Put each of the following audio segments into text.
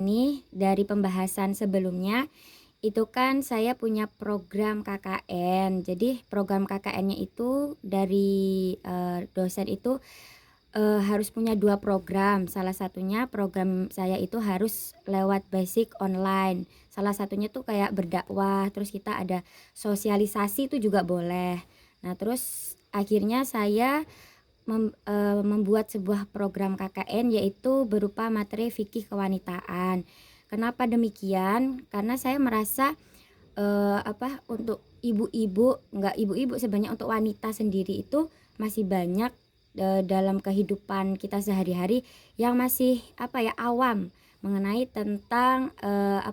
Ini dari pembahasan sebelumnya, itu kan saya punya program KKN. Jadi program KKN-nya itu dari, dosen itu, harus punya 2 program. Salah satunya program saya itu harus lewat basic online. Salah satunya tuh kayak berdakwah, terus kita ada sosialisasi itu juga boleh. Nah, terus akhirnya saya membuat sebuah program KKN yaitu berupa materi fikih kewanitaan. Kenapa demikian? Karena saya merasa, untuk ibu-ibu, enggak ibu-ibu sebenarnya, untuk wanita sendiri itu masih banyak, dalam kehidupan kita sehari-hari yang masih awam mengenai tentang,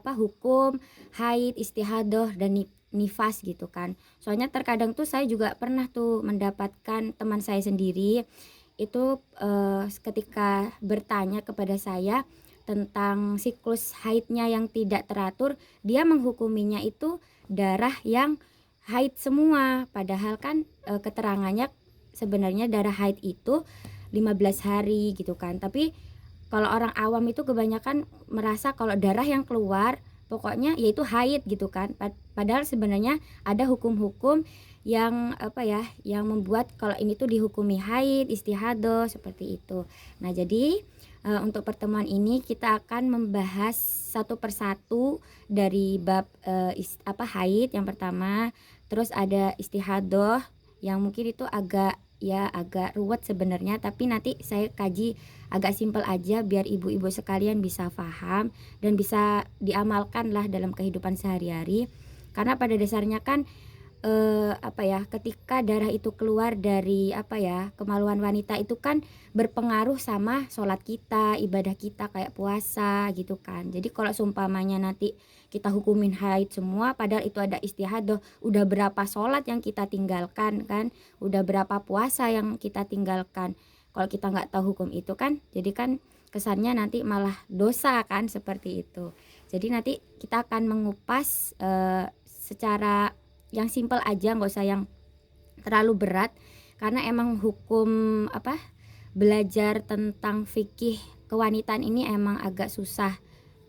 hukum haid, istihadah dan nifas gitu kan. Soalnya terkadang tuh saya juga pernah tuh mendapatkan teman saya sendiri itu, ketika bertanya kepada saya tentang siklus haidnya yang tidak teratur, dia menghukuminya itu darah yang haid semua. Padahal kan, keterangannya sebenarnya darah haid itu 15 hari gitu kan. Tapi kalau orang awam itu kebanyakan merasa kalau darah yang keluar pokoknya yaitu haid gitu kan. Padahal sebenarnya ada hukum-hukum yang yang membuat kalau ini tuh dihukumi haid, istihadah seperti itu. Nah, jadi untuk pertemuan ini kita akan membahas satu persatu dari bab, haid yang pertama, terus ada istihadah yang mungkin itu agak ruwet sebenarnya, tapi nanti saya kaji agak simpel aja biar ibu-ibu sekalian bisa paham dan bisa diamalkan lah dalam kehidupan sehari-hari. Karena pada dasarnya kan, ketika darah itu keluar dari kemaluan wanita itu kan berpengaruh sama sholat kita, ibadah kita kayak puasa gitu kan. Jadi kalau seumpamanya nanti kita hukumin haid semua padahal itu ada istihadah, udah berapa sholat yang kita tinggalkan kan, udah berapa puasa yang kita tinggalkan. Kalau kita nggak tahu hukum itu kan, jadi kan kesannya nanti malah dosa kan, seperti itu. Jadi nanti kita akan mengupas, secara yang simpel aja, nggak usah yang terlalu berat, karena emang hukum belajar tentang fikih kewanitaan ini emang agak susah.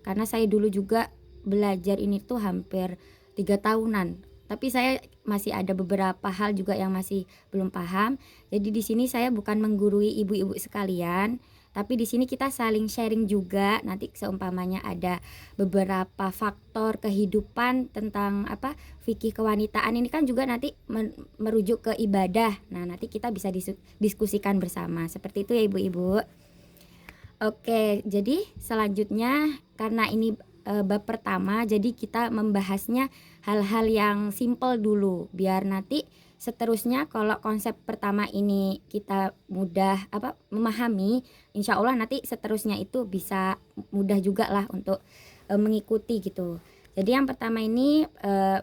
Karena saya dulu juga belajar ini tuh hampir 3 tahunan. Tapi saya masih ada beberapa hal juga yang masih belum paham. Jadi di sini saya bukan menggurui ibu-ibu sekalian, tapi di sini kita saling sharing juga. Nanti seumpamanya ada beberapa faktor kehidupan tentang fikih kewanitaan ini kan juga nanti merujuk ke ibadah. Nah, nanti kita bisa diskusikan bersama. Seperti itu ya ibu-ibu. Oke, jadi selanjutnya karena ini, bab pertama, jadi kita membahasnya hal-hal yang simpel dulu biar nanti seterusnya kalau konsep pertama ini kita mudah memahami, insya Allah nanti seterusnya itu bisa mudah juga lah untuk, mengikuti gitu. Jadi yang pertama ini,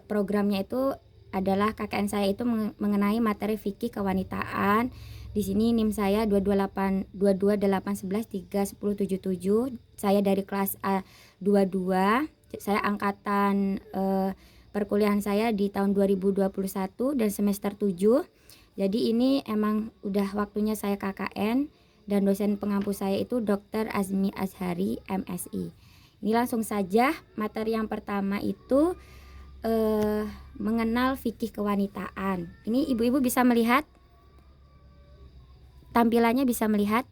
programnya itu adalah KKN saya itu mengenai materi fikih kewanitaan. Di sini NIM saya 22811131077. Saya dari kelas A22. Saya angkatan, perkuliahan saya di tahun 2021 dan semester 7. Jadi ini emang udah waktunya saya KKN dan dosen pengampu saya itu Dr. Azmi Azhari MSI. Ini langsung saja materi yang pertama itu, mengenal fikih kewanitaan. Ini ibu-ibu bisa melihat? Tampilannya bisa melihat?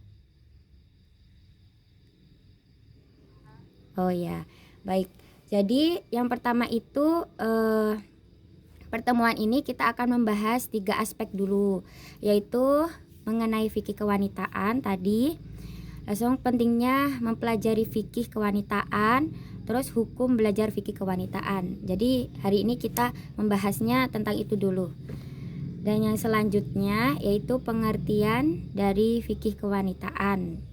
Oh ya, baik. Jadi yang pertama itu, pertemuan ini kita akan membahas 3 aspek dulu, yaitu mengenai fikih kewanitaan tadi, langsung pentingnya mempelajari fikih kewanitaan, terus hukum belajar fikih kewanitaan. Jadi hari ini kita membahasnya tentang itu dulu. Dan yang selanjutnya yaitu pengertian dari fikih kewanitaan.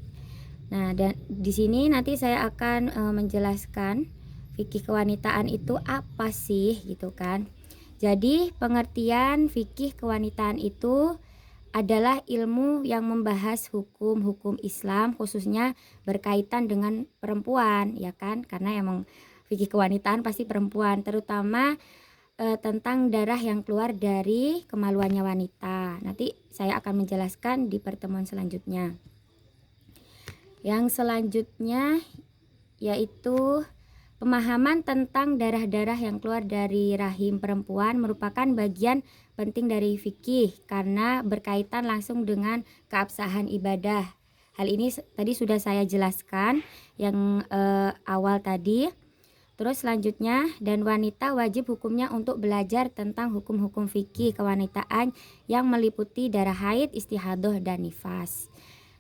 Nah, dan di sini nanti saya akan menjelaskan fikih kewanitaan itu apa sih gitu kan. Jadi pengertian fikih kewanitaan itu adalah ilmu yang membahas hukum-hukum Islam khususnya berkaitan dengan perempuan ya kan, karena emang fikih kewanitaan pasti perempuan, terutama tentang darah yang keluar dari kemaluannya wanita. Nanti saya akan menjelaskan di pertemuan selanjutnya. Yang selanjutnya yaitu pemahaman tentang darah-darah yang keluar dari rahim perempuan merupakan bagian penting dari fikih karena berkaitan langsung dengan keabsahan ibadah. Hal ini tadi sudah saya jelaskan yang awal tadi. Terus selanjutnya, dan wanita wajib hukumnya untuk belajar tentang hukum-hukum fikih kewanitaan yang meliputi darah haid, istihadah, dan nifas.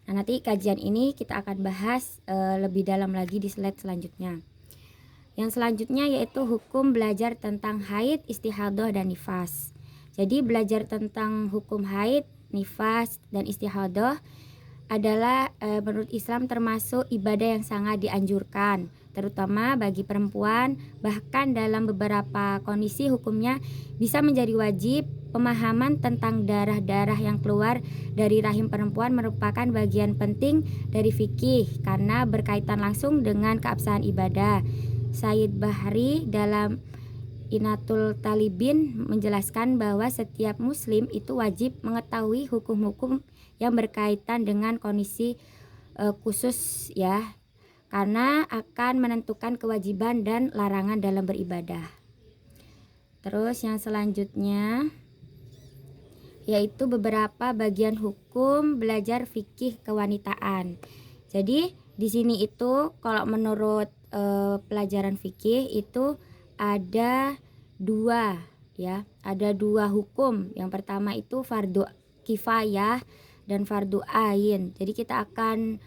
Nah, nanti kajian ini kita akan bahas lebih dalam lagi di slide selanjutnya. Yang selanjutnya yaitu hukum belajar tentang haid, istihadah, dan nifas. Jadi belajar tentang hukum haid, nifas, dan istihadah adalah menurut Islam termasuk ibadah yang sangat dianjurkan, terutama bagi perempuan. Bahkan dalam beberapa kondisi hukumnya bisa menjadi wajib. Pemahaman tentang darah-darah yang keluar dari rahim perempuan merupakan bagian penting dari fikih karena berkaitan langsung dengan keabsahan ibadah. Sayyid Bahri dalam Inatul Talibin menjelaskan bahwa setiap muslim itu wajib mengetahui hukum-hukum yang berkaitan dengan kondisi khusus ya, karena akan menentukan kewajiban dan larangan dalam beribadah. Terus yang selanjutnya yaitu beberapa bagian hukum belajar fikih kewanitaan. Jadi di sini itu kalau menurut pelajaran fikih itu ada dua ya, ada dua hukum. Yang pertama itu fardu kifayah dan fardu ain. Jadi kita akan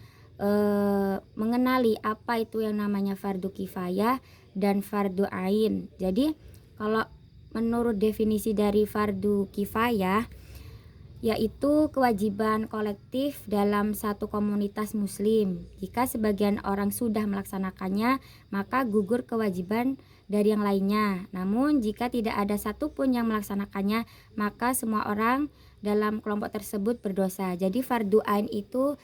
mengenali apa itu yang namanya fardu kifayah dan fardu ain. Jadi kalau menurut definisi dari fardu kifayah yaitu kewajiban kolektif dalam satu komunitas muslim. Jika sebagian orang sudah melaksanakannya, maka gugur kewajiban dari yang lainnya. Namun jika tidak ada satupun yang melaksanakannya, maka semua orang dalam kelompok tersebut berdosa. Jadi fardu ain itu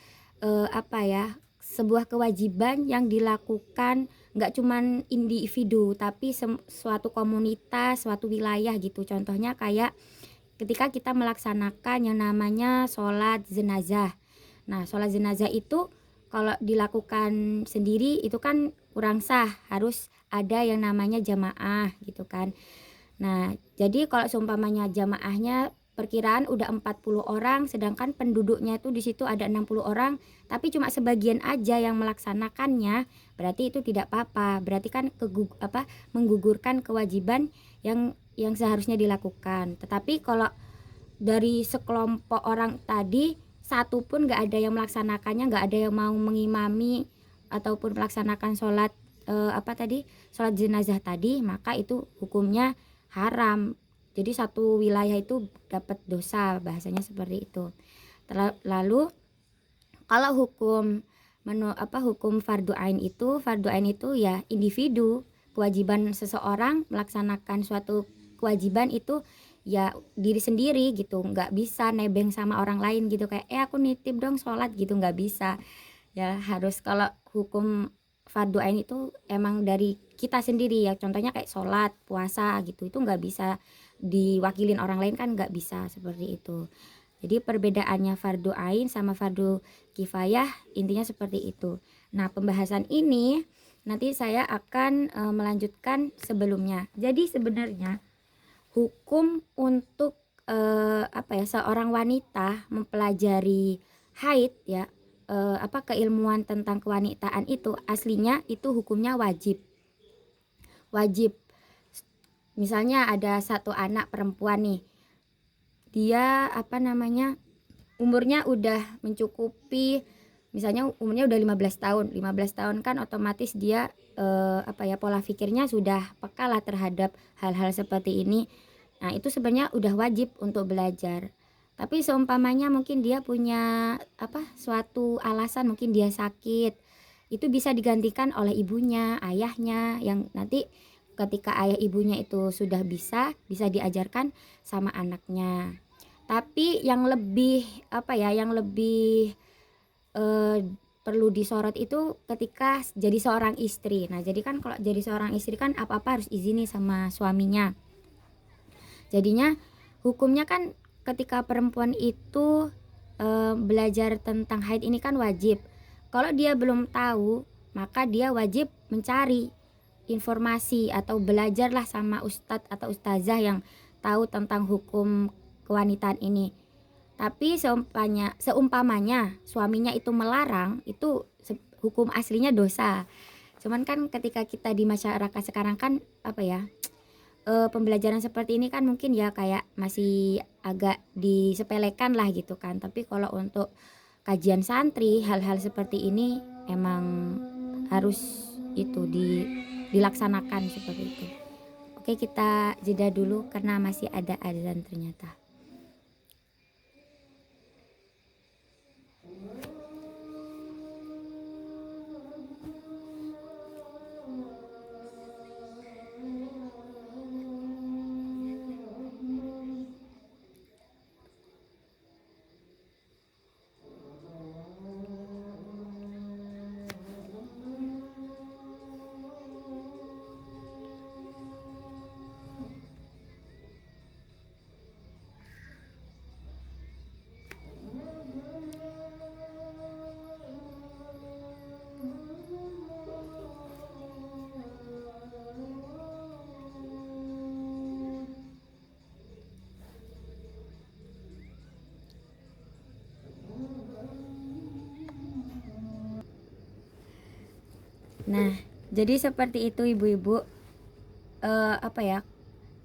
sebuah kewajiban yang dilakukan nggak cuman individu, tapi suatu komunitas, suatu wilayah gitu. Contohnya kayak ketika kita melaksanakan yang namanya sholat jenazah. Nah, sholat jenazah itu kalau dilakukan sendiri itu kan kurang sah, harus ada yang namanya jamaah gitu kan. Nah, jadi kalau seumpamanya jamaahnya perkiraan udah 40 orang, sedangkan penduduknya itu di situ ada 60 orang, tapi cuma sebagian aja yang melaksanakannya, berarti itu tidak apa-apa. Berarti kan menggugurkan kewajiban yang seharusnya dilakukan. Tetapi kalau dari sekelompok orang tadi satu pun nggak ada yang melaksanakannya, nggak ada yang mau mengimami ataupun melaksanakan sholat sholat jenazah tadi, maka itu hukumnya haram. Jadi satu wilayah itu dapat dosa, bahasanya seperti itu. Lalu kalau hukum fardu ain itu ya individu, kewajiban seseorang melaksanakan suatu kewajiban itu ya diri sendiri gitu, nggak bisa nebeng sama orang lain gitu, kayak aku nitip dong sholat gitu, nggak bisa ya. Harus kalau hukum fardu ain itu emang dari kita sendiri ya, contohnya kayak sholat, puasa gitu, itu nggak bisa diwakilin orang lain kan, nggak bisa seperti itu. Jadi perbedaannya fardu ain sama fardu kifayah intinya seperti itu. Nah, pembahasan ini nanti saya akan melanjutkan sebelumnya. Jadi sebenarnya hukum untuk seorang wanita mempelajari haid ya, keilmuan tentang kewanitaan itu aslinya itu hukumnya wajib. Misalnya ada satu anak perempuan nih, dia umurnya udah mencukupi, misalnya umurnya udah 15 tahun. 15 tahun kan otomatis dia pola pikirnya sudah peka lah terhadap hal-hal seperti ini. Nah, itu sebenarnya udah wajib untuk belajar. Tapi seumpamanya mungkin dia punya suatu alasan, mungkin dia sakit, itu bisa digantikan oleh ibunya, ayahnya, yang nanti ketika ayah ibunya itu sudah bisa diajarkan sama anaknya. Tapi yang lebih perlu disorot itu ketika jadi seorang istri. Nah, jadi kan kalau jadi seorang istri kan apa-apa harus izini sama suaminya. Jadinya hukumnya kan ketika perempuan itu belajar tentang haid ini kan wajib. Kalau dia belum tahu maka dia wajib mencari informasi atau belajarlah sama ustadz atau ustazah yang tahu tentang hukum kewanitaan ini. Tapi seumpamanya suaminya itu melarang, itu hukum aslinya dosa. Cuman kan ketika kita di masyarakat sekarang kan apa ya, pembelajaran seperti ini kan mungkin ya kayak masih agak disepelekan lah gitu kan. Tapi kalau untuk kajian santri, hal-hal seperti ini emang harus itu dilaksanakan seperti itu. Oke, kita jeda dulu karena masih ada azan ternyata. Nah, jadi seperti itu ibu-ibu. Apa ya?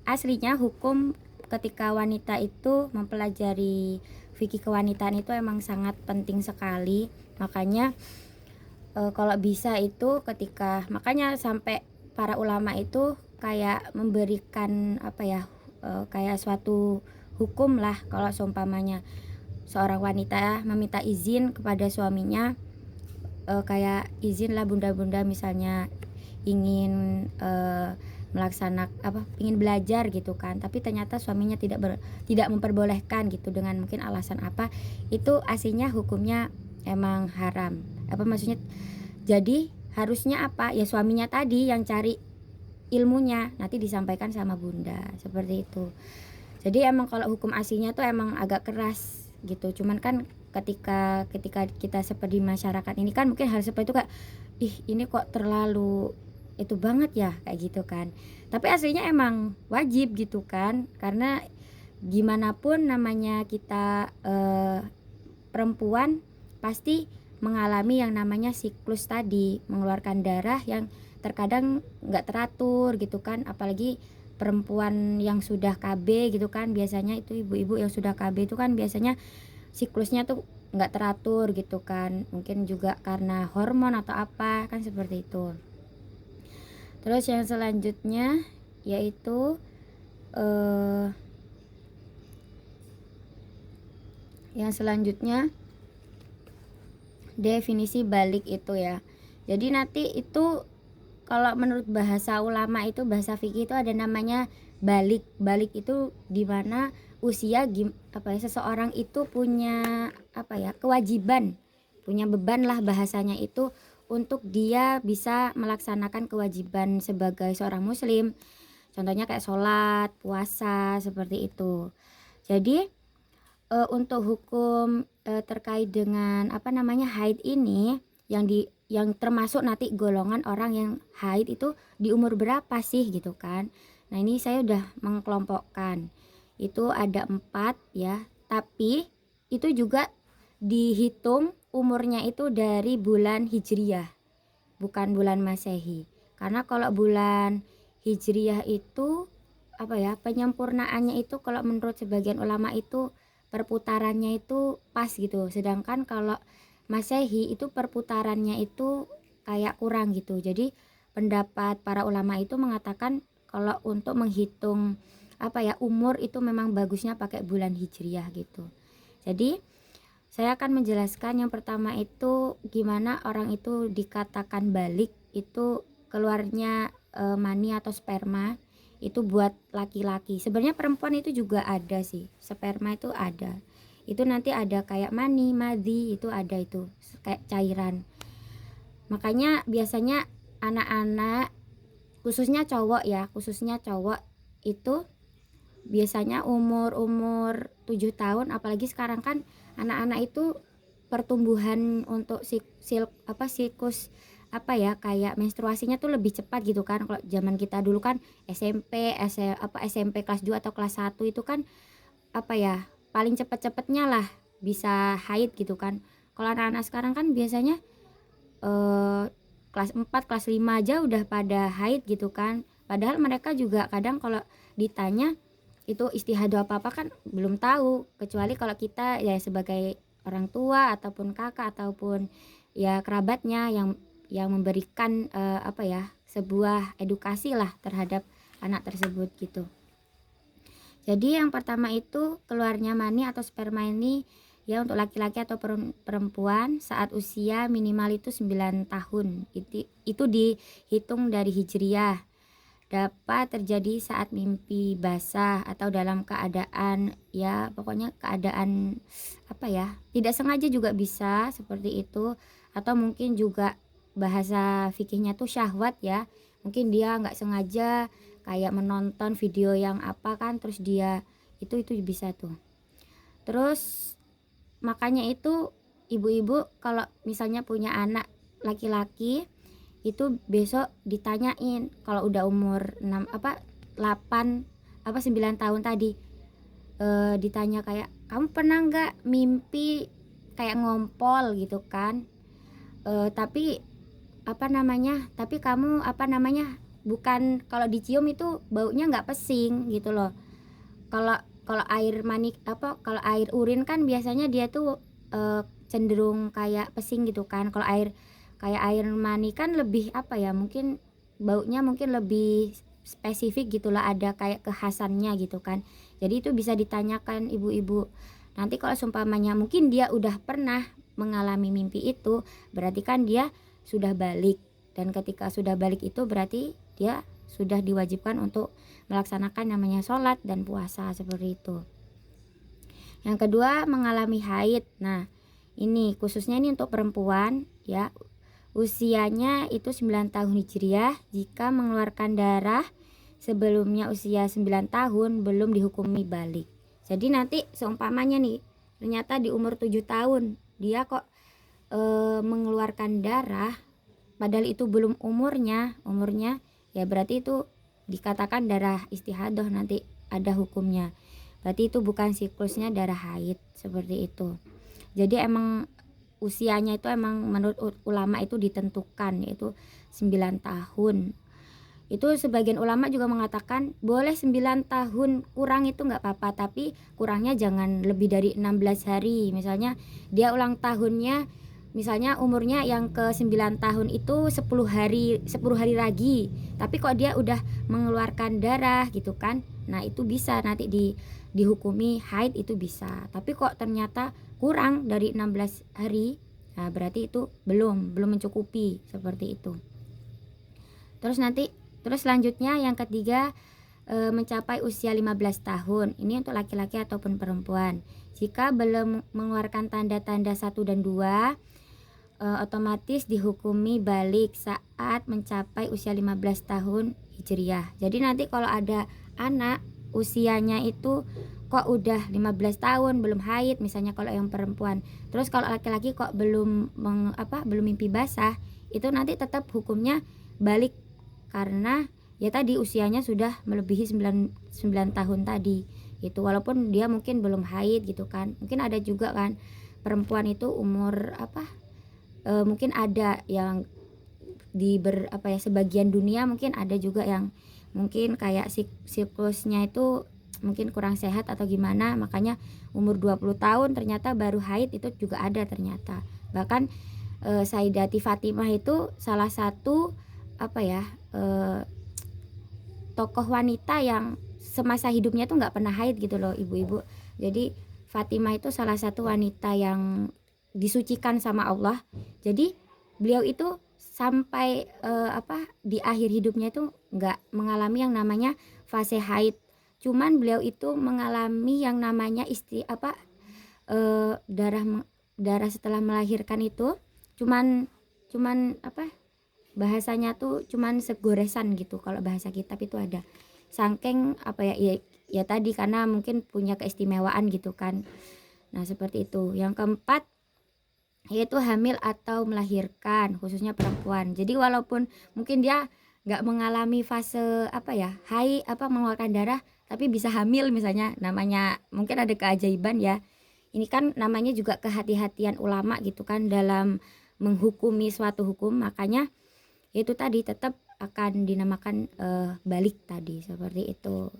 Aslinya hukum ketika wanita itu mempelajari fikih kewanitaan itu emang sangat penting sekali. Makanya kalau bisa itu makanya sampai para ulama itu kayak memberikan apa ya, kayak suatu hukum lah kalau seumpamanya seorang wanita meminta izin kepada suaminya, kayak izin lah bunda-bunda misalnya ingin ingin belajar gitu kan, tapi ternyata suaminya tidak memperbolehkan gitu dengan mungkin alasan apa, itu aslinya hukumnya emang haram. Maksudnya, jadi harusnya apa ya, suaminya tadi yang cari ilmunya nanti disampaikan sama bunda seperti itu. Jadi emang kalau hukum aslinya tuh emang agak keras gitu. Cuman kan ketika kita seperti masyarakat ini kan mungkin hal seperti itu kayak ini kok terlalu itu banget ya kayak gitu kan. Tapi aslinya emang wajib gitu kan, karena gimana pun namanya kita perempuan pasti mengalami yang namanya siklus tadi, mengeluarkan darah yang terkadang nggak teratur gitu kan. Apalagi perempuan yang sudah KB gitu kan, biasanya itu ibu-ibu yang sudah KB itu kan biasanya siklusnya tuh nggak teratur gitu kan, mungkin juga karena hormon atau apa kan seperti itu. Terus yang selanjutnya yaitu definisi balik itu ya. Jadi nanti itu kalau menurut bahasa ulama itu, bahasa fikih itu ada namanya balik. Balik itu dimana usia seseorang itu punya kewajiban, punya beban lah bahasanya itu, untuk dia bisa melaksanakan kewajiban sebagai seorang muslim. Contohnya kayak sholat, puasa, seperti itu. Jadi untuk hukum terkait dengan haid ini, yang termasuk nanti golongan orang yang haid itu di umur berapa sih gitu kan. Nah ini saya udah mengkelompokkan, itu ada 4 ya, tapi itu juga dihitung umurnya itu dari bulan Hijriyah, bukan bulan Masehi. Karena kalau bulan Hijriyah itu penyempurnaannya itu kalau menurut sebagian ulama itu perputarannya itu pas gitu. Sedangkan kalau Masehi itu perputarannya itu kayak kurang gitu. Jadi pendapat para ulama itu mengatakan kalau untuk menghitung umur itu memang bagusnya pakai bulan Hijriyah gitu. Jadi saya akan menjelaskan yang pertama itu gimana orang itu dikatakan balik, itu keluarnya mani atau sperma itu buat laki-laki. Sebenarnya perempuan itu juga ada sih, sperma itu ada. Itu nanti ada kayak mani, madhi, itu ada, itu kayak cairan. Makanya biasanya anak-anak, khususnya cowok itu biasanya umur 7 tahun, apalagi sekarang kan anak-anak itu pertumbuhan untuk siklus apa ya, kayak menstruasinya tuh lebih cepat gitu kan. Kalau zaman kita dulu kan SMP, SMP kelas 2 atau kelas 1 itu kan apa ya, paling cepet-cepetnya lah bisa haid gitu kan. Kalau anak-anak sekarang kan biasanya eh, kelas 4 kelas 5 aja udah pada haid gitu kan. Padahal mereka juga kadang kalau ditanya itu istihadah apa-apa kan belum tahu, kecuali kalau kita ya sebagai orang tua ataupun kakak ataupun ya kerabatnya yang memberikan apa ya, sebuah edukasi lah terhadap anak tersebut gitu. Jadi yang pertama itu keluarnya mani atau sperma ini ya untuk laki-laki atau perempuan saat usia minimal itu 9 tahun. Itu dihitung dari hijriah. Dapat terjadi saat mimpi basah atau dalam keadaan ya pokoknya keadaan apa ya, tidak sengaja juga bisa seperti itu, atau mungkin juga bahasa fikihnya tuh syahwat ya, mungkin dia nggak sengaja kayak menonton video yang apa kan terus dia itu bisa tuh. Terus makanya itu ibu-ibu kalau misalnya punya anak laki-laki itu besok ditanyain kalau udah umur 6 8 9 tahun tadi, ditanya kayak kamu pernah nggak mimpi kayak ngompol gitu kan, tapi tapi kamu bukan, kalau dicium itu baunya nggak pesing gitu loh. Kalau kalau air mani kalau air urin kan biasanya dia tuh cenderung kayak pesing gitu kan. Kalau kayak air mani kan lebih apa ya, mungkin baunya mungkin lebih spesifik gitulah, ada kayak kekhasannya gitu kan. Jadi itu bisa ditanyakan ibu-ibu. Nanti kalau seumpamanya mungkin dia udah pernah mengalami mimpi itu, berarti kan dia sudah balik, dan ketika sudah balik itu berarti dia sudah diwajibkan untuk melaksanakan namanya sholat dan puasa seperti itu. Yang kedua mengalami haid. Nah ini khususnya ini untuk perempuan ya, usianya itu 9 tahun hijriah jika mengeluarkan darah sebelumnya usia 9 tahun belum dihukumi balik. Jadi nanti seumpamanya nih ternyata di umur 7 tahun dia kok mengeluarkan darah padahal itu belum umurnya ya berarti itu dikatakan darah istihadah, nanti ada hukumnya. Berarti itu bukan siklusnya darah haid seperti itu. Jadi emang usianya itu emang menurut ulama itu ditentukan yaitu 9 tahun. Itu sebagian ulama juga mengatakan boleh 9 tahun kurang itu nggak apa-apa, tapi kurangnya jangan lebih dari 16 hari. Misalnya dia ulang tahunnya, misalnya umurnya yang ke 9 tahun itu 10 hari lagi, tapi kok dia udah mengeluarkan darah gitu kan, nah itu bisa nanti dihukumi haid, itu bisa. Tapi kok ternyata kurang dari 16 hari, nah berarti itu belum mencukupi seperti itu. Terus selanjutnya yang ketiga mencapai usia 15 tahun. Ini untuk laki-laki ataupun perempuan. Jika belum mengeluarkan tanda-tanda 1 dan 2, otomatis dihukumi balik saat mencapai usia 15 tahun hijriah. Jadi nanti kalau ada anak usianya itu kok udah 15 tahun belum haid, misalnya kalau yang perempuan. Terus kalau laki-laki kok belum mimpi basah, itu nanti tetap hukumnya balik karena ya tadi usianya sudah melebihi 9 tahun tadi itu, walaupun dia mungkin belum haid gitu kan. Mungkin ada juga kan perempuan itu umur mungkin ada yang sebagian dunia mungkin ada juga yang mungkin kayak siklusnya itu mungkin kurang sehat atau gimana, makanya umur 20 tahun ternyata baru haid, itu juga ada ternyata. Bahkan Sayyidati Fatimah itu salah satu tokoh wanita yang semasa hidupnya tuh nggak pernah haid gitu loh ibu-ibu. Jadi Fatimah itu salah satu wanita yang disucikan sama Allah. Jadi beliau itu sampai di akhir hidupnya itu nggak mengalami yang namanya fase haid. Cuman beliau itu mengalami yang namanya darah setelah melahirkan itu cuman bahasanya tuh cuman segoresan gitu, kalau bahasa kitab itu ada. Saking ya tadi karena mungkin punya keistimewaan gitu kan. Nah seperti itu. Yang keempat yaitu hamil atau melahirkan, khususnya perempuan. Jadi walaupun mungkin dia nggak mengalami fase mengeluarkan darah, tapi bisa hamil misalnya, namanya mungkin ada keajaiban ya. Ini kan namanya juga kehati-hatian ulama gitu kan dalam menghukumi suatu hukum, makanya itu tadi tetap akan dinamakan balik tadi, seperti itu.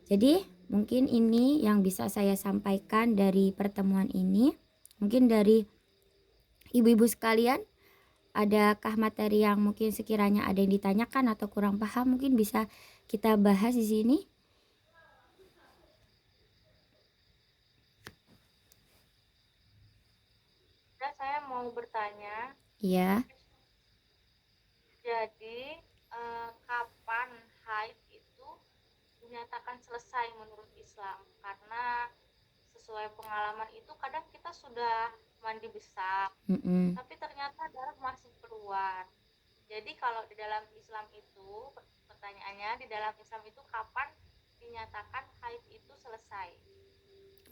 Jadi mungkin ini yang bisa saya sampaikan dari pertemuan ini. Mungkin dari ibu-ibu sekalian, adakah materi yang mungkin sekiranya ada yang ditanyakan atau kurang paham, mungkin bisa kita bahas di sini? Nah, saya mau bertanya, Iya. jadi kapan haid itu dinyatakan selesai menurut Islam? Karena sesuai pengalaman itu kadang kita sudah mandi besar, Mm-mm. tapi ternyata darah masih keluar. Jadi kalau di dalam Islam itu, pertanyaannya di dalam Islam itu kapan dinyatakan haid itu selesai?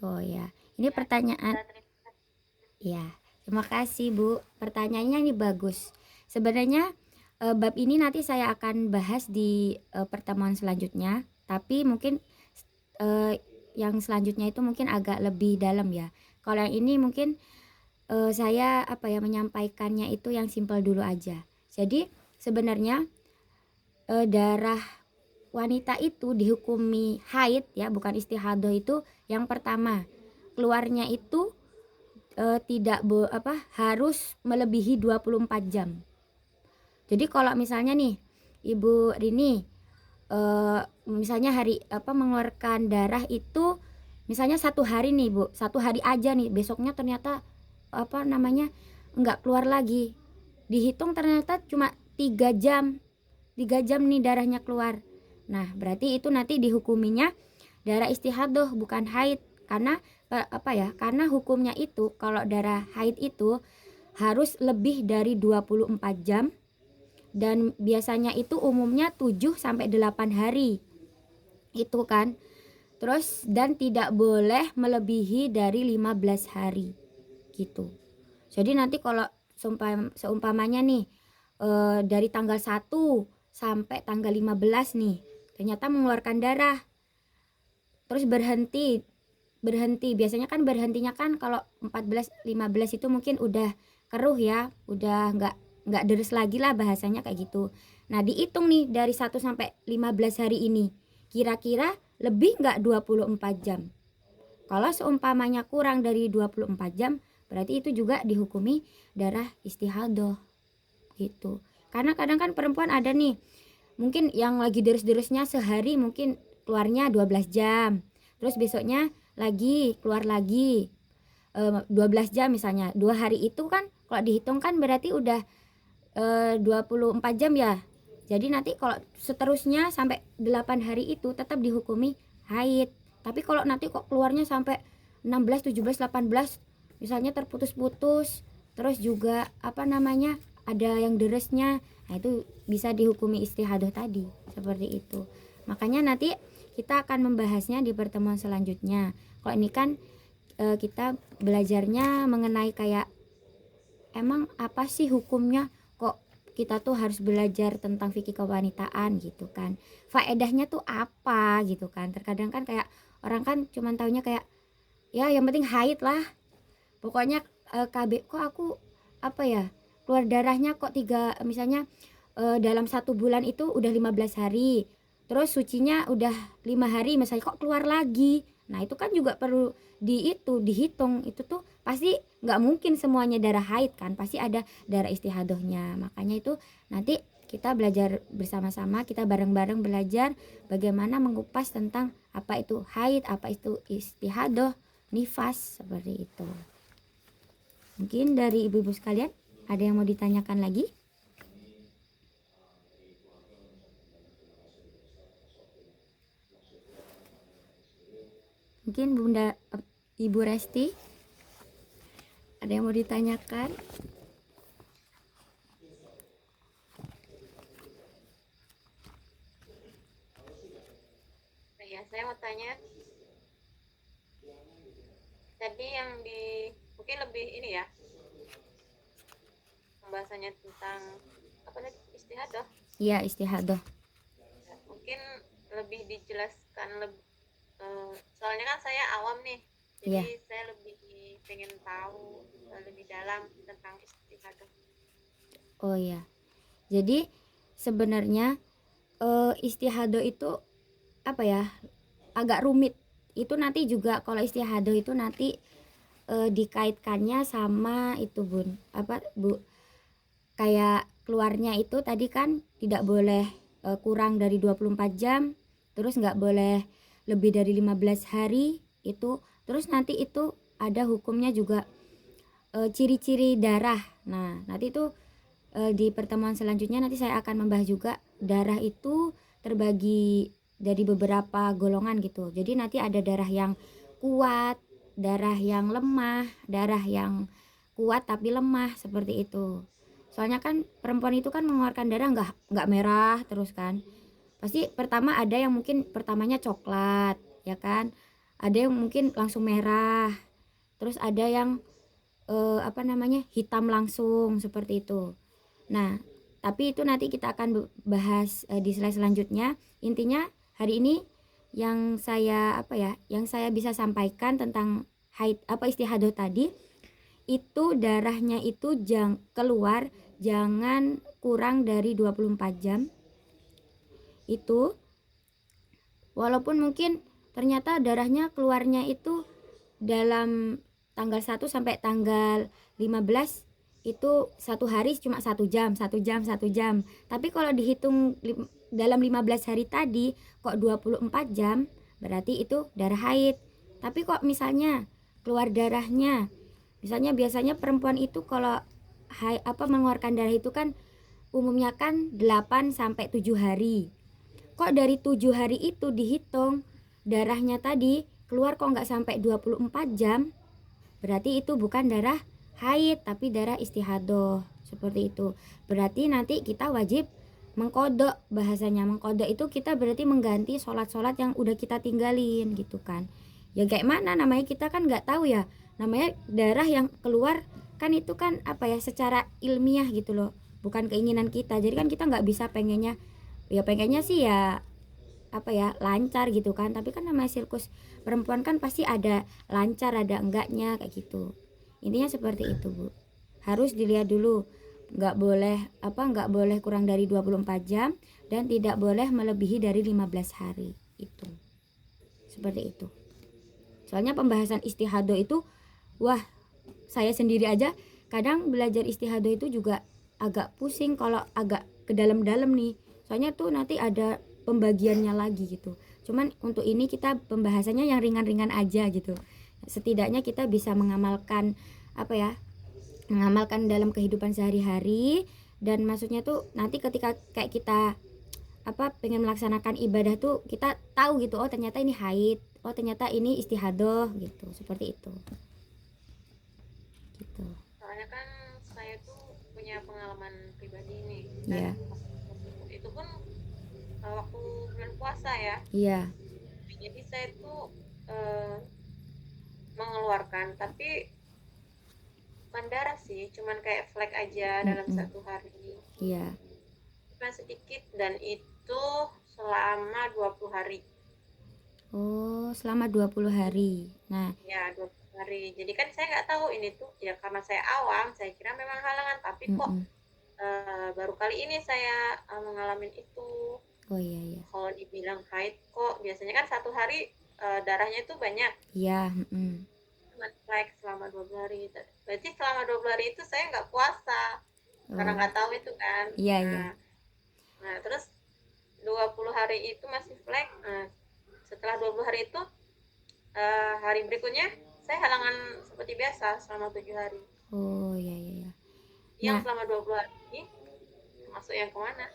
Oh ya, ini Ya, pertanyaan. dan terima kasih. Ya, terima kasih Bu. Pertanyaannya ini bagus. Sebenarnya bab ini nanti saya akan bahas di pertemuan selanjutnya, tapi mungkin eh, yang selanjutnya itu mungkin agak lebih dalam ya. Kalau yang ini mungkin saya menyampaikannya itu yang simpel dulu aja. Jadi sebenarnya darah wanita itu dihukumi haid ya, bukan istihadah itu yang pertama. Keluarnya itu tidak harus melebihi 24 jam. Jadi kalau misalnya nih Ibu Rini misalnya mengeluarkan darah itu misalnya 1 hari nih Bu, 1 hari aja nih, besoknya ternyata nggak keluar lagi, dihitung ternyata cuma 3 jam, 3 jam nih darahnya keluar. Nah berarti itu nanti dihukuminya darah istihadah, bukan haid. Karena karena hukumnya itu kalau darah haid itu harus lebih dari 24 jam, dan biasanya itu umumnya 7 sampai 8 hari. Itu kan. Terus dan tidak boleh melebihi dari 15 hari. Gitu. Jadi nanti kalau seumpamanya nih dari tanggal 1 sampai tanggal 15 nih ternyata mengeluarkan darah, terus berhenti berhenti biasanya kan berhentinya kan kalau 14 15 itu mungkin udah keruh ya, udah nggak deres lagi lah bahasanya kayak gitu. Nah dihitung nih dari 1 sampai 15 hari ini kira-kira lebih nggak 24 jam. Kalau seumpamanya kurang dari 24 jam berarti itu juga dihukumi darah istihadah gitu. Karena kadang kan perempuan ada nih mungkin yang lagi deres-deresnya sehari mungkin keluarnya 12 jam, terus besoknya lagi keluar lagi 12 jam misalnya. 2 hari itu kan kalau dihitung kan berarti udah 24 jam ya. Jadi nanti kalau seterusnya sampai 8 hari itu tetap dihukumi haid. Tapi kalau nanti kok keluarnya sampai 16, 17, 18 misalnya terputus-putus, terus juga ada yang deresnya, nah itu bisa dihukumi istihadah tadi, seperti itu. Makanya nanti kita akan membahasnya di pertemuan selanjutnya. Kalau ini kan kita belajarnya mengenai kayak emang apa sih hukumnya, kok kita tuh harus belajar tentang fikih kewanitaan gitu kan, faedahnya tuh apa gitu kan. Terkadang kan kayak orang kan cuman taunya kayak ya yang penting haid lah pokoknya. KB kok aku keluar darahnya kok misalnya dalam 1 bulan itu udah 15 hari, terus sucinya udah 5 hari misalnya kok keluar lagi. Nah itu kan juga perlu dihitung, itu tuh pasti nggak mungkin semuanya darah haid kan, pasti ada darah istihadahnya. Makanya itu nanti kita belajar bersama-sama, kita bareng-bareng belajar bagaimana mengupas tentang apa itu haid, apa itu istihadah, nifas, seperti itu. Mungkin dari ibu-ibu sekalian ada yang mau ditanyakan lagi? Mungkin Bunda Ibu Resti ada yang mau ditanyakan? Nah, ya, saya mau tanya, tadi yang di mungkin lebih ini ya, pembahasannya tentang apa tadi, istihadah. Iya, istihadah. Ya, mungkin lebih dijelaskan soalnya kan saya awam nih, jadi Iya. saya lebih pengen tahu lebih dalam tentang istihadah. Oh iya. Jadi sebenarnya istihadah itu apa ya? Agak rumit. Itu nanti juga kalau istihadah itu nanti dikaitkannya sama itu Bun. Apa Bu? Kayak keluarnya itu tadi kan tidak boleh kurang dari 24 jam, terus nggak boleh lebih dari 15 hari itu. Terus nanti itu ada hukumnya juga ciri-ciri darah. Nah, nanti itu di pertemuan selanjutnya nanti saya akan membahas juga darah itu terbagi dari beberapa golongan gitu. Jadi nanti ada darah yang kuat, darah yang lemah, darah yang kuat tapi lemah seperti itu. Soalnya kan perempuan itu kan mengeluarkan darah nggak merah terus kan. Pasti pertama ada yang mungkin pertamanya coklat, ya kan? Ada yang mungkin langsung merah. Terus ada yang apa namanya hitam langsung seperti itu. Nah, tapi itu nanti kita akan bahas di slide selanjutnya. Intinya hari ini yang saya apa ya, yang saya bisa sampaikan tentang haid apa istihadah tadi itu darahnya itu keluar jangan kurang dari 24 jam. Itu walaupun mungkin ternyata darahnya keluarnya itu dalam tanggal 1 sampai tanggal 15 itu satu hari cuma 1 jam. Tapi kalau dihitung dalam 15 hari tadi kok 24 jam, berarti itu darah haid. Tapi kok misalnya keluar darahnya, misalnya biasanya perempuan itu kalau mengeluarkan darah itu kan umumnya kan 8 sampai 7 hari. Kok dari 7 hari itu dihitung darahnya tadi keluar kok nggak sampai 24 jam, berarti itu bukan darah haid tapi darah istihadah seperti itu. Berarti nanti kita wajib mengkodok, bahasanya mengkodok itu kita berarti mengganti sholat-sholat yang udah kita tinggalin gitu kan. Ya kayak mana namanya, kita kan nggak tahu ya namanya darah yang keluar kan, itu kan apa ya, secara ilmiah gitu loh, bukan keinginan kita. Jadi kan kita nggak bisa pengennya sih ya apa ya lancar gitu kan, tapi kan namanya sirkus perempuan kan pasti ada lancar ada enggaknya kayak gitu. Intinya seperti itu Bu, harus dilihat dulu, nggak boleh kurang dari 24 jam dan tidak boleh melebihi dari 15 hari itu, seperti itu. Soalnya pembahasan istihadah itu wah, saya sendiri aja kadang belajar istihadah itu juga agak pusing kalau agak ke dalam-dalam nih, soalnya tuh nanti ada pembagiannya lagi gitu. Cuman untuk ini kita pembahasannya yang ringan-ringan aja gitu. Setidaknya kita bisa mengamalkan apa ya? Mengamalkan dalam kehidupan sehari-hari, dan maksudnya tuh nanti ketika kayak kita pengen melaksanakan ibadah tuh kita tahu gitu, oh ternyata ini haid, oh ternyata ini istihadah gitu. Seperti itu. Gitu. Soalnya kan saya tuh punya pengalaman pribadi nih, Iya. dan itu pun waktu bulan puasa ya. Iya. Jadi saya tuh mengeluarkan, tapi bukan darah sih, cuman kayak flek aja dalam satu hari. Iya. Cuma sedikit, dan itu selama 20 hari. Oh, selama 20 hari. Nah, Ya, 20 hari. Jadi kan saya nggak tahu ini tuh, ya karena saya awam, saya kira memang halangan, tapi kok baru kali ini saya mengalami itu. Oh iya. Kalau dibilang haid, kok biasanya kan satu hari darahnya itu banyak. Iya. Like selama 20 hari. Berarti selama 20 hari itu saya nggak puasa. Karena nggak tahu itu kan. Iya. Nah, terus 20 hari itu masih flek. Nah, setelah 20 hari itu hari berikutnya saya halangan seperti biasa selama 7 hari. Oh iya. Yang selama 20 hari ini masuk yang kemana?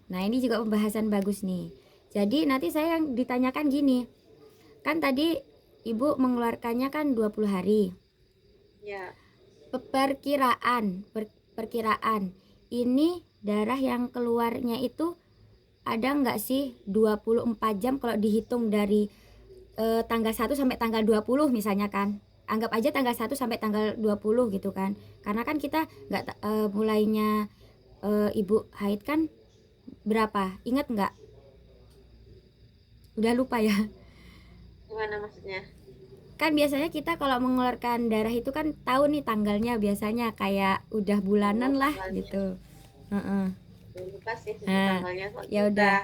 Nah ini juga pembahasan bagus nih. Jadi nanti saya yang ditanyakan gini, kan tadi Ibu mengeluarkannya kan 20 hari. Ya. Perkiraan ini darah yang keluarnya itu ada nggak sih 24 jam kalau dihitung dari tanggal 1 sampai tanggal 20 misalnya kan. anggap aja tanggal 1 sampai tanggal 20 gitu kan. Karena kan kita nggak mulainya ibu haid kan berapa? Ingat nggak? Udah lupa ya. Gimana maksudnya? Kan biasanya kita kalau mengeluarkan darah itu kan tahu nih tanggalnya, biasanya kayak udah Oh, bulanan lah tanggalnya. gitu. Heeh. Lupa sih sebut Nah, tanggalnya, soalnya ya udah. udah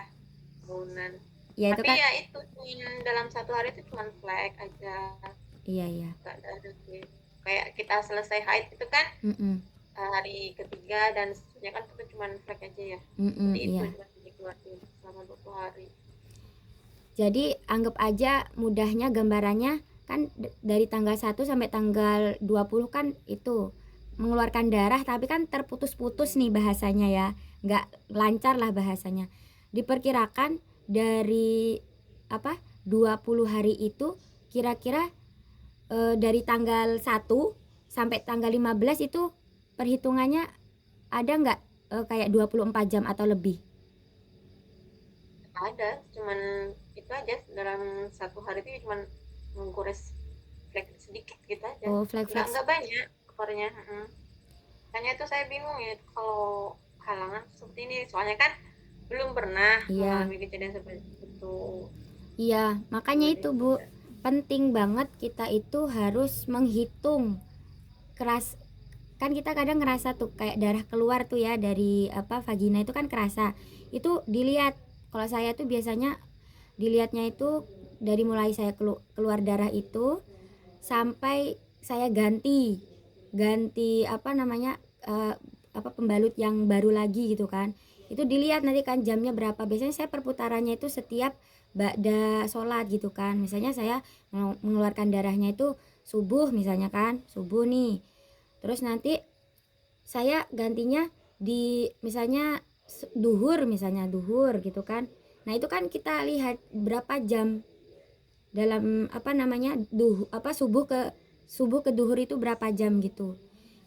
tahunan. Ya itu Tapi kan ya itu cuman dalam satu hari itu cuman flek aja, iya iya. nggak ada sih. Kayak kita selesai haid itu kan Mm-mm. hari ketiga, dan seterusnya kan itu cuman flek aja ya. Mm-mm, Jadi itu iya. cuma dikeluarin selama 20 hari. Jadi anggap aja mudahnya gambarannya kan dari tanggal 1 sampai tanggal 20 kan itu mengeluarkan darah, tapi kan terputus-putus nih bahasanya ya. Nggak lancar lah bahasanya. Diperkirakan dari apa 20 hari itu kira-kira dari tanggal 1 sampai tanggal 15 itu perhitungannya ada nggak kayak 24 jam atau lebih? Ada, cuman itu aja, dalam satu hari itu cuman menggores flek sedikit gitu aja. Oh, flag-flag. Nggak banyak keluarnya. Makanya itu saya bingung ya kalau halangan seperti ini. Soalnya kan belum pernah Iya. mengalami kejadian seperti itu. Iya, makanya Gimana itu Bu, juga. penting banget kita itu harus menghitung keras. Kan kita kadang ngerasa tuh kayak darah keluar tuh ya dari apa vagina itu kan kerasa. Itu dilihat. Kalau saya tuh biasanya dilihatnya itu dari mulai saya keluar darah itu sampai saya ganti ganti apa namanya apa pembalut yang baru lagi gitu kan, itu dilihat nanti kan jamnya berapa. Biasanya saya perputarannya itu setiap ba'da sholat gitu kan, misalnya saya mengeluarkan darahnya itu subuh misalnya kan, subuh nih, terus nanti saya gantinya di misalnya duhur, misalnya duhur gitu kan. Nah itu kan kita lihat berapa jam dalam apa namanya subuh ke duhur itu berapa jam gitu.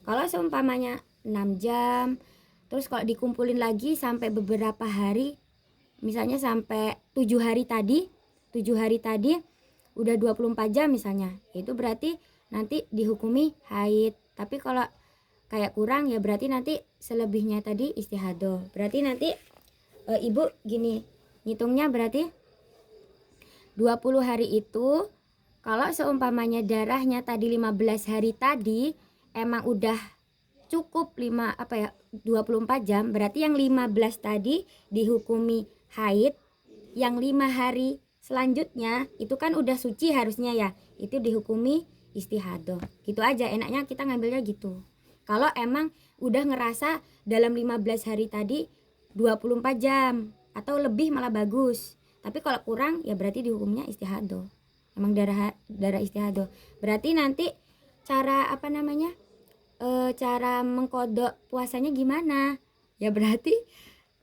Kalau seumpamanya 6 jam, terus kalau dikumpulin lagi sampai beberapa hari, misalnya sampai 7 hari tadi, 7 hari tadi udah 24 jam misalnya, itu berarti nanti dihukumi haid. Tapi kalau kayak kurang ya berarti nanti selebihnya tadi istihadoh. Berarti nanti ibu gini ngitungnya, berarti 20 hari itu kalau seumpamanya darahnya tadi 15 hari tadi emang udah cukup 5 apa ya 24 jam, berarti yang 15 tadi dihukumi haid, yang 5 hari selanjutnya itu kan udah suci harusnya ya, itu dihukumi istihadoh. Gitu aja enaknya kita ngambilnya gitu. Kalau emang udah ngerasa dalam 15 hari tadi 24 jam atau lebih malah bagus. Tapi kalau kurang ya berarti dihukumnya istihadoh. Emang darah darah istihadoh. Berarti nanti cara apa namanya? Cara mengkodok puasanya gimana? Ya berarti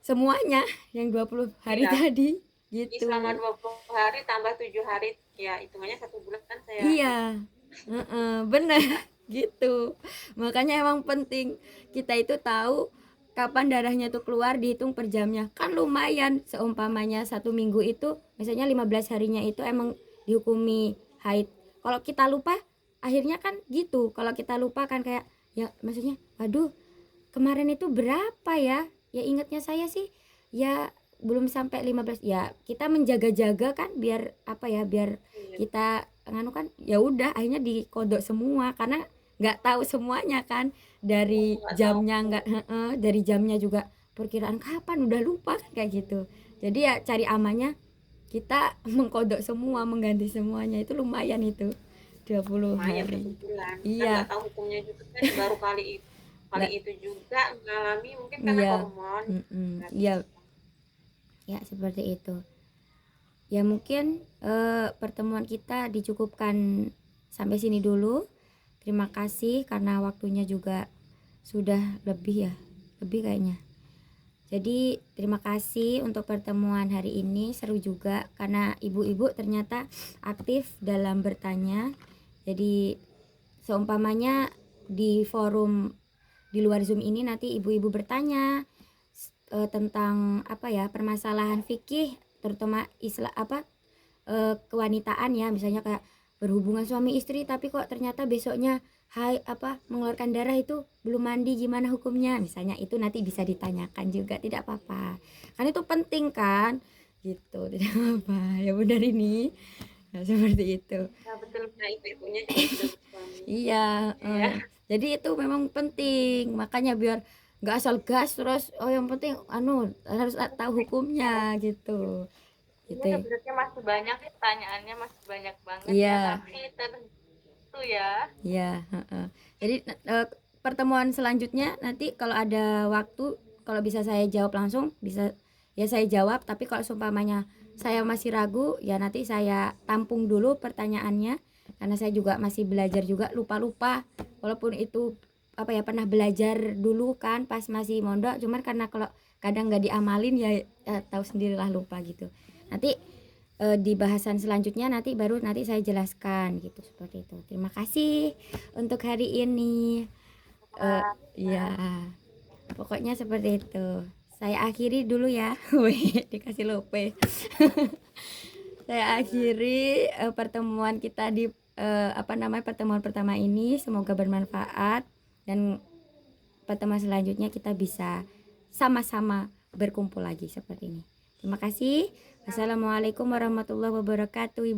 semuanya yang 20 hari Iya. tadi Jadi selama gitu. 20 hari tambah 7 hari, ya hitungannya 1 bulan kan saya Iya, itu. bener gitu. Makanya emang penting kita itu tahu kapan darahnya tuh keluar, dihitung per jamnya. Kan lumayan seumpamanya 1 minggu itu, misalnya 15 harinya itu emang dihukumi haid. Kalau kita lupa, akhirnya kan gitu. Kalau kita lupa kan kayak, ya maksudnya, aduh kemarin itu berapa ya? Ya ingatnya saya sih, ya belum sampai 15. Ya kita menjaga-jaga kan biar apa ya, biar Iya. kita nganu kan, ya udah akhirnya dikodok semua karena nggak tahu semuanya kan, dari Nggak tahu. jamnya nggak dari jamnya juga perkiraan kapan udah lupa kan kayak gitu. Jadi ya cari amannya kita mengkodok semua, mengganti semuanya, itu lumayan itu 20 Lumayan per hari. sebulan. Kita nggak Iya, tahu hukumnya juga kan, baru kali nggak, itu juga mengalami, mungkin karena iya, hormon. Nggak iya, tahu. ya seperti itu. Ya mungkin pertemuan kita dicukupkan sampai sini dulu. Terima kasih karena waktunya juga sudah lebih ya, lebih kayaknya. Jadi terima kasih untuk pertemuan hari ini, seru juga karena ibu-ibu ternyata aktif dalam bertanya. Jadi seumpamanya di forum di luar Zoom ini nanti ibu-ibu bertanya tentang apa ya, permasalahan fikih terutama Islam apa kewanitaan ya, misalnya kayak berhubungan suami istri tapi kok ternyata besoknya mengeluarkan darah itu belum mandi, gimana hukumnya? Misalnya itu nanti bisa ditanyakan juga, tidak apa-apa. Kan itu penting kan? Gitu, tidak apa-apa. Ya benar ini. Nah, seperti itu. Ya betul, nah ibu-ibunya juga sudah bersuami. Iya, Iya. jadi itu memang penting. Makanya biar nggak asal gas terus yang penting harus tahu hukumnya gitu. Ini Gitu. sebenarnya masih banyak pertanyaannya, masih banyak banget ya, Iya, tapi tentu ya. iya, heeh. Jadi pertemuan selanjutnya nanti kalau ada waktu, kalau bisa saya jawab langsung, bisa ya saya jawab, tapi kalau seumpamanya saya masih ragu, ya nanti saya tampung dulu pertanyaannya karena saya juga masih belajar juga lupa-lupa. Walaupun itu pernah belajar dulu kan pas masih mondok, cuman karena kalau kadang nggak diamalin ya, tahu sendirilah lupa gitu. Nanti di bahasan selanjutnya baru nanti saya jelaskan gitu, seperti itu. Terima kasih untuk hari ini. Eh, Wah, ya, pokoknya seperti itu. Saya akhiri dulu ya. Wih, dikasih lope. Saya akhiri pertemuan kita di pertemuan pertama ini. Semoga bermanfaat dan pertemuan selanjutnya kita bisa sama-sama berkumpul lagi seperti ini. Terima kasih. Wassalamualaikum warahmatullahi wabarakatuh. Ibu.